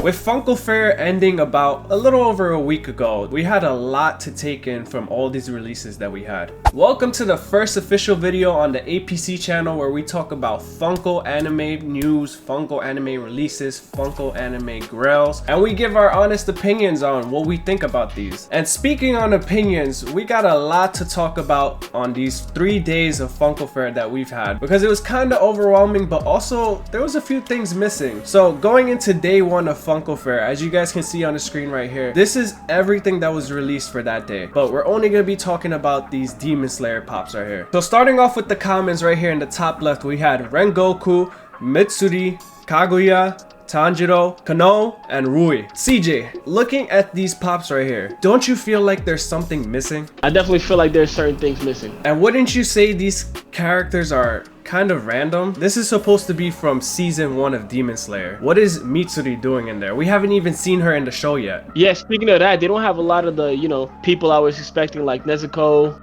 With Funko Fair ending about a little over a week ago, we had a lot to take in from all these releases that we had. Welcome to the first official video on the APC channel where we talk about Funko anime news, Funko anime releases, Funko anime grails, and we give our honest opinions on what we think about these. And speaking on opinions, we got a lot to talk about on these 3 days of Funko Fair that we've had, because it was kind of overwhelming, but also there was a few things missing. So going into day one of Funko Fair, as you guys can see on the screen right here, this is everything that was released for that day, but we're only going to be talking about these Demon Slayer pops right here. So starting off with the comments right here in the top left, we had Rengoku, Mitsuri, Kaguya, Tanjiro, Kano, and Rui. CJ, looking at these pops right here, don't you feel like there's something missing? I definitely feel like there's certain things missing. And wouldn't you say these characters are kind of random? This is supposed to be from season 1 of Demon Slayer. What is Mitsuri doing in there? We haven't even seen her in the show yet. Yeah, speaking of that, they don't have a lot of the, people I was expecting, like Nezuko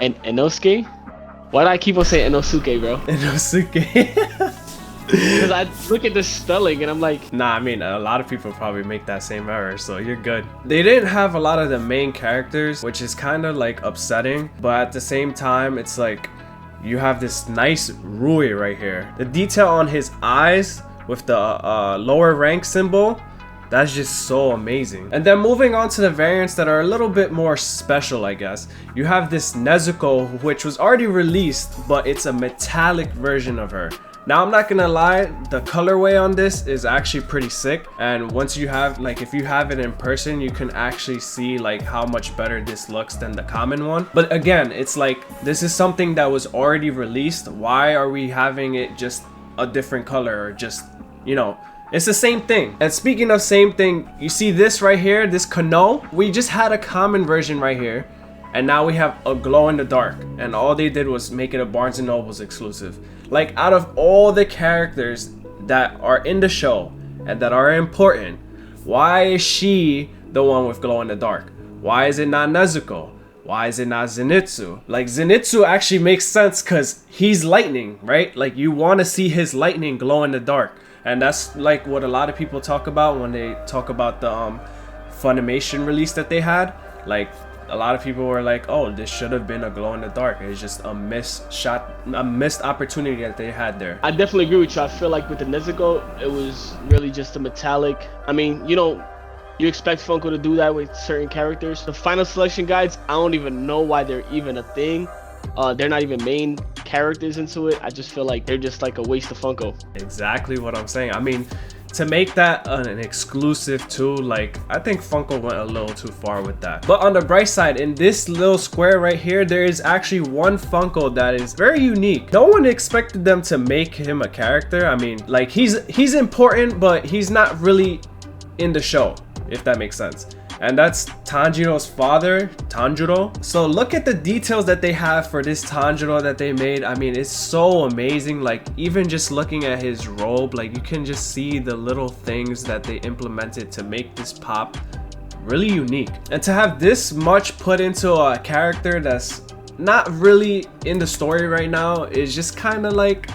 and Inosuke. Why do I keep on saying Inosuke, bro? Inosuke. Because I look at the spelling and I'm like, nah, I mean, a lot of people probably make that same error, so you're good. They didn't have a lot of the main characters, which is kind of like upsetting, but at the same time, it's like you have this nice Rui right here. The detail on his eyes with the lower rank symbol, that's just so amazing. And then moving on to the variants that are a little bit more special, I guess. You have this Nezuko, which was already released, but it's a metallic version of her. Now, I'm not gonna lie, the colorway on this is actually pretty sick. And once you have, like, if you have it in person, you can actually see like how much better this looks than the common one. But again, it's like, this is something that was already released. Why are we having it just a different color, or just, it's the same thing. And speaking of same thing, you see this right here, this Kano? We just had a common version right here, and now we have a glow in the dark, and all they did was make it a Barnes & Noble's exclusive. Like, out of all the characters that are in the show and that are important, why is she the one with glow in the dark? Why is it not Nezuko? Why is it not Zenitsu? Like, Zenitsu actually makes sense because he's lightning, right? Like, you want to see his lightning glow in the dark. And that's like what a lot of people talk about when they talk about the Funimation release that they had. Like, a lot of people were like, oh, this should have been a glow in the dark. It's just a missed opportunity that they had there. I definitely agree with you. I feel like with the Nezuko, it was really just a metallic. I mean, you expect Funko to do that with certain characters. The final selection guides, I don't even know why they're even a thing. They're not even main characters into it. I just feel like they're just like a waste of Funko. Exactly what I'm saying. I mean, to make that an exclusive too, like, I think Funko went a little too far with that. But on the bright side, in this little square right here, there is actually one Funko that is very unique. No one expected them to make him a character. I mean, like, he's important, but he's not really in the show, if that makes sense. And that's Tanjiro's father, Tanjiro. So look at the details that they have for this Tanjiro that they made. I mean, it's so amazing. Like, even just looking at his robe, like, you can just see the little things that they implemented to make this pop really unique. And to have this much put into a character that's not really in the story right now is just kind of like,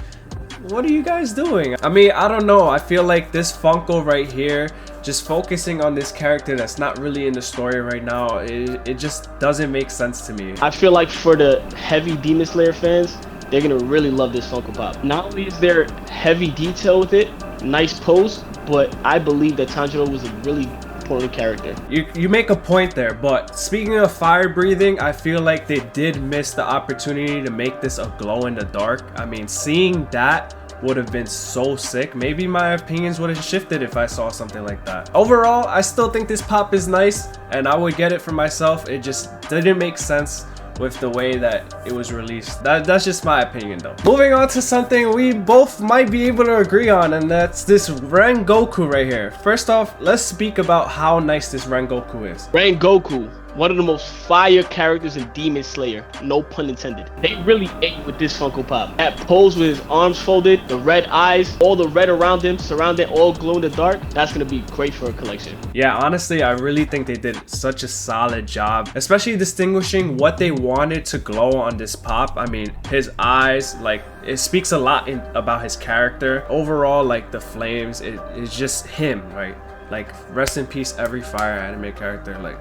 what are you guys doing? I mean, I don't know. I feel like this Funko right here, just focusing on this character that's not really in the story right now, it just doesn't make sense to me. I feel like for the heavy Demon Slayer fans, they're gonna really love this Funko Pop. Not only is there heavy detail with it, nice pose, but I believe that Tanjiro was a really important character. You make a point there, but speaking of fire breathing, I feel like they did miss the opportunity to make this a glow in the dark. I mean, seeing that would have been so sick. Maybe my opinions would have shifted if I saw something like that. Overall, I still think this pop is nice and I would get it for myself. It just didn't make sense with the way that it was released. That's just my opinion though. Moving on to something we both might be able to agree on, and that's this Rengoku right here. First off, let's speak about how nice this Rengoku is. Rengoku, one of the most fire characters in Demon Slayer, no pun intended. They really ate with this Funko Pop. That pose with his arms folded, the red eyes, all the red around him, surrounded, all glow in the dark, that's gonna be great for a collection. Yeah, honestly, I really think they did such a solid job, especially distinguishing what they wanted to glow on this pop. I mean, his eyes, like, it speaks a lot about his character. Overall, like, the flames, it's just him, right? Like, rest in peace every Fire anime character. Like,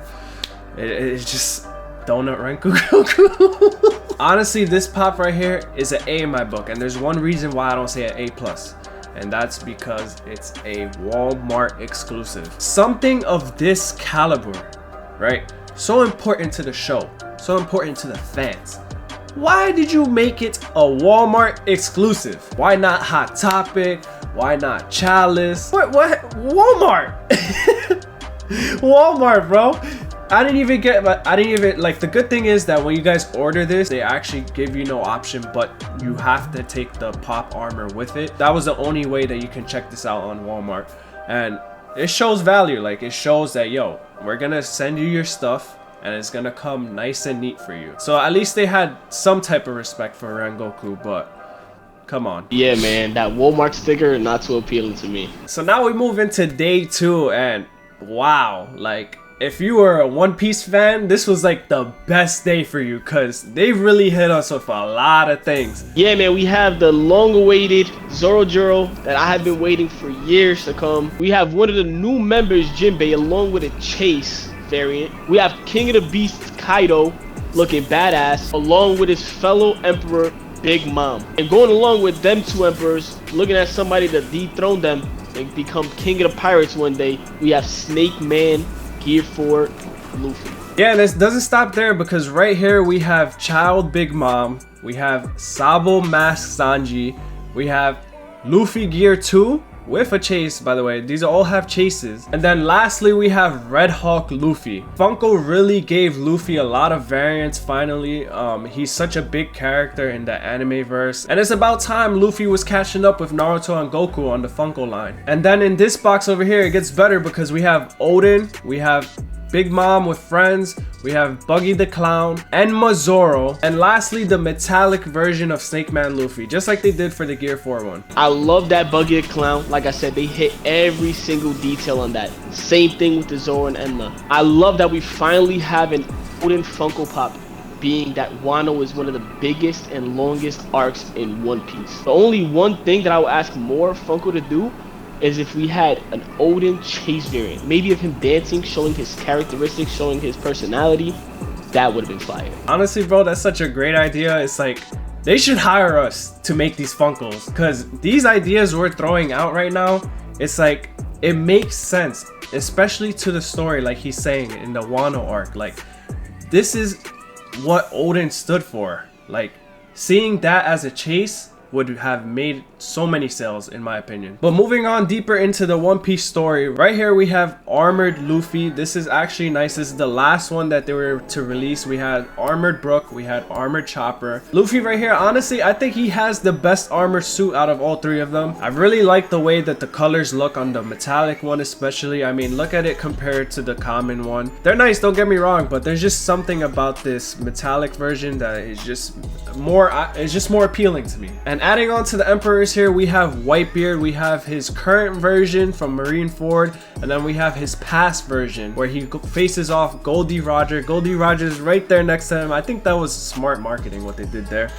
it's just Donut Renku Goku. Honestly, this pop right here is an A in my book, and there's one reason why I don't say an A+, and that's because it's a Walmart exclusive. Something of this caliber, right? So important to the show, so important to the fans. Why did you make it a Walmart exclusive? Why not Hot Topic? Why not Chalice? What? Walmart? Walmart, bro. I didn't even like, the good thing is that when you guys order this, they actually give you no option, but you have to take the pop armor with it. That was the only way that you can check this out on Walmart. And it shows value. Like, it shows that, yo, we're gonna send you your stuff and it's gonna come nice and neat for you. So at least they had some type of respect for Rengoku, but come on. Yeah, man, that Walmart sticker, not too appealing to me. So now we move into day 2, and wow, like, if you were a One Piece fan, this was like the best day for you, because they really hit us with a lot of things. Yeah, man, we have the long-awaited Zorojuro that I have been waiting for years to come. We have one of the new members, Jinbei, along with a Chase variant. We have King of the Beasts, Kaido, looking badass, along with his fellow Emperor, Big Mom. And going along with them two Emperors, looking at somebody to dethrone them and become King of the Pirates one day, we have Snake Man, Gear 4, Luffy. Yeah, and this doesn't stop there, because right here we have Child Big Mom, we have Sabo Mask Sanji, we have Luffy Gear 2 with a chase, by the way. These all have chases. And then lastly, we have Red Hawk Luffy. Funko really gave Luffy a lot of variants finally. He's such a big character in the anime verse, and it's about time Luffy was catching up with Naruto and Goku on the Funko line. And then in this box over here, it gets better, because we have Odin, we have Big Mom with friends, we have Buggy the Clown, and Zoro, and lastly the metallic version of Snake Man Luffy, just like they did for the Gear 4 one. I love that Buggy the Clown. Like I said, they hit every single detail on that. Same thing with the Zoro and Enma. I love that we finally have an Odin Funko Pop, being that Wano is one of the biggest and longest arcs in One Piece. The only one thing that I would ask more Funko to do is if we had an Odin Chase variant, maybe of him dancing, showing his characteristics, showing his personality. That would have been fire. Honestly, bro, that's such a great idea. It's like, they should hire us to make these Funkos, because these ideas we're throwing out right now, it's like, it makes sense, especially to the story, like he's saying in the Wano arc. Like, this is what Odin stood for. Like, seeing that as a chase would have made so many sales, in my opinion. But moving on deeper into the One Piece story, right here we have Armored Luffy. This is actually nice. This is the last one that they were to release. We had Armored Brook, we had Armored Chopper. Luffy right here, honestly, I think he has the best armored suit out of all three of them. I really like the way that the colors look on the metallic one, especially. I mean, look at it compared to the common one. They're nice, don't get me wrong, but there's just something about this metallic version that is just more appealing to me. And adding on to the Emperors here, we have Whitebeard, we have his current version from Marineford, and then we have his past version where he faces off Goldie Roger. Goldie Roger's right there next to him. I think that was smart marketing what they did there.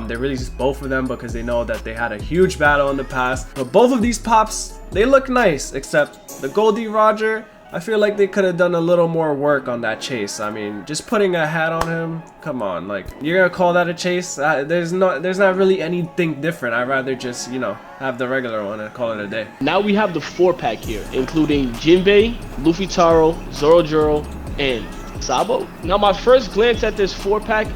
They released both of them because they know that they had a huge battle in the past. But both of these pops, they look nice, except the Goldie Roger, I feel like they could have done a little more work on that chase. I mean, just putting a hat on him, come on, like, you're gonna call that a chase? There's not really anything different. I'd rather just, you know, have the regular one and call it a day. Now we have the 4-pack here, including Jinbei, Luffy Taro, Zorojuro, and Sabo. Now my first glance at this 4-pack,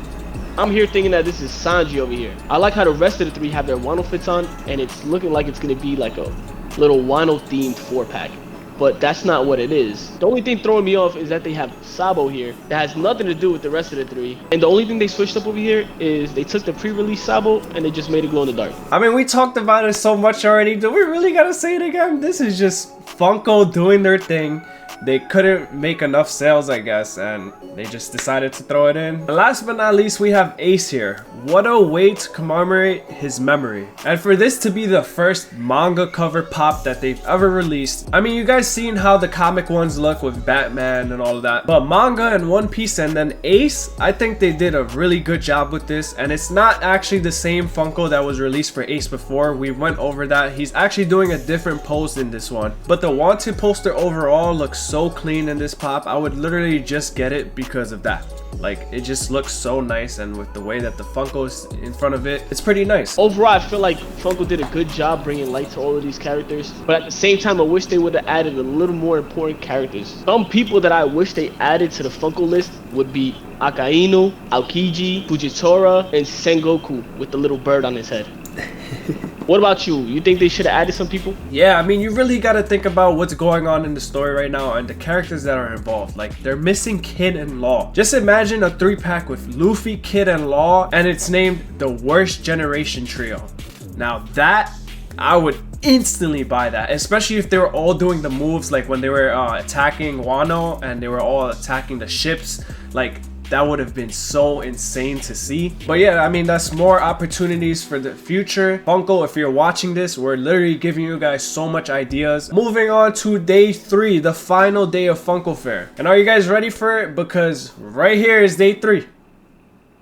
I'm here thinking that this is Sanji over here. I like how the rest of the three have their Wano fits on, and it's looking like it's gonna be like a little Wano themed 4-pack. But that's not what it is. The only thing throwing me off is that they have Sabo here. That has nothing to do with the rest of the three. And the only thing they switched up over here is they took the pre-release Sabo and they just made it glow in the dark. I mean, we talked about it so much already. Do we really gotta say it again? This is just Funko doing their thing. they couldn't make enough sales, I guess, and they just decided to throw it in. And last but not least, we have Ace here. What a way to commemorate his memory. And for this to be the first manga cover pop that they've ever released. I mean, you guys seen how the comic ones look with Batman and all of that, but manga and One Piece and then Ace, I think they did a really good job with this. And it's not actually the same Funko that was released for Ace before. We went over that. He's actually doing a different pose in this one, but the Wanted poster overall looks so clean in this pop. I would literally just get it because of that. Like, it just looks so nice, and with the way that the Funko's in front of it, it's pretty nice. Overall, I feel like Funko did a good job bringing light to all of these characters, but at the same time, I wish they would have added a little more important characters. Some people that I wish they added to the Funko list would be Akainu, Aokiji, Fujitora, and Sengoku with the little bird on his head. What about you? You think they should have added some people? Yeah, I mean, you really got to think about what's going on in the story right now and the characters that are involved. Like, they're missing Kid and Law. Just imagine a 3-pack with Luffy, Kid, and Law, and it's named the Worst Generation Trio. Now that, I would instantly buy that, especially if they were all doing the moves, like when they were attacking Wano and they were all attacking the ships. Like, that would have been so insane to see. But yeah, I mean, that's more opportunities for the future. Funko, if you're watching this, we're literally giving you guys so much ideas. Moving on to day 3, the final day of Funko Fair. And are you guys ready for it? Because right here is day 3.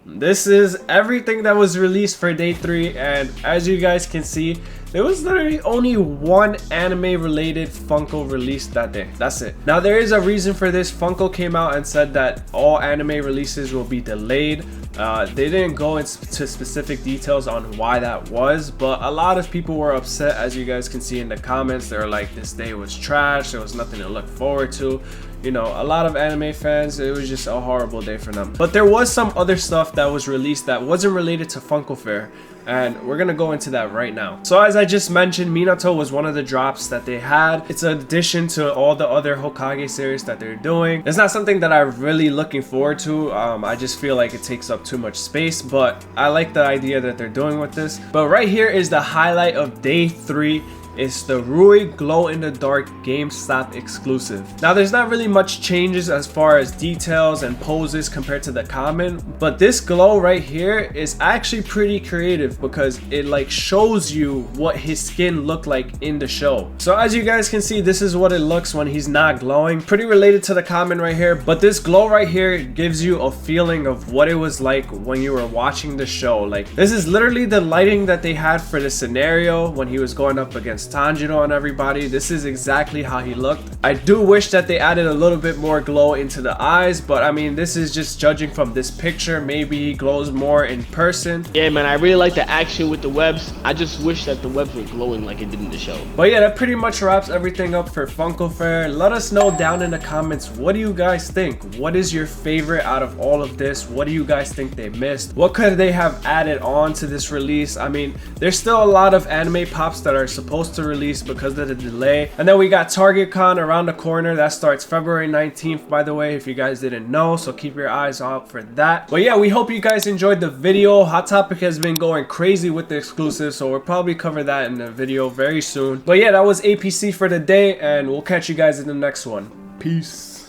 This is everything that was released for day 3, and as you guys can see, there was literally only one anime related Funko released that day. That's it. Now there is a reason for this. Funko came out and said that all anime releases will be delayed. They didn't go into specific details on why that was, but a lot of people were upset. As you guys can see in the comments, they were like, this day was trash, there was nothing to look forward to. You know, a lot of anime fans, it was just a horrible day for them. But there was some other stuff that was released that wasn't related to Funko Fair, and we're gonna go into that right now. So as I just mentioned, Minato was one of the drops that they had. It's an addition to all the other Hokage series that they're doing. It's not something that I'm really looking forward to. I just feel like it takes up too much space, but I like the idea that they're doing with this. But right here is the highlight of day 3. It's the Rui glow-in-the-dark GameStop exclusive. Now there's not really much changes as far as details and poses compared to the common, but this glow right here is actually pretty creative because it like shows you what his skin looked like in the show. So as you guys can see, this is what it looks when he's not glowing. Pretty related to the common right here, but this glow right here gives you a feeling of what it was like when you were watching the show. Like, this is literally the lighting that they had for the scenario when he was going up against Tanjiro and everybody. This is exactly how he looked. I do wish that they added a little bit more glow into the eyes, but I mean, this is just judging from this picture. Maybe he glows more in person. Yeah, man, I really like the action with the webs. I just wish that the webs were glowing like it did in the show. But yeah, that pretty much wraps everything up for Funko Fair. Let us know down in the comments, what do you guys think? What is your favorite out of all of this? What do you guys think they missed? What could they have added on to this release? I mean, there's still a lot of anime pops that are supposed to release because of the delay. And then we got Target Con around the corner. That starts February 19th, by the way, if you guys didn't know, so keep your eyes out for that. But yeah, we hope you guys enjoyed the video. Hot Topic has been going crazy with the exclusives, so we'll probably cover that in the video very soon. But yeah, that was APC for the day, and we'll catch you guys in the next one. Peace.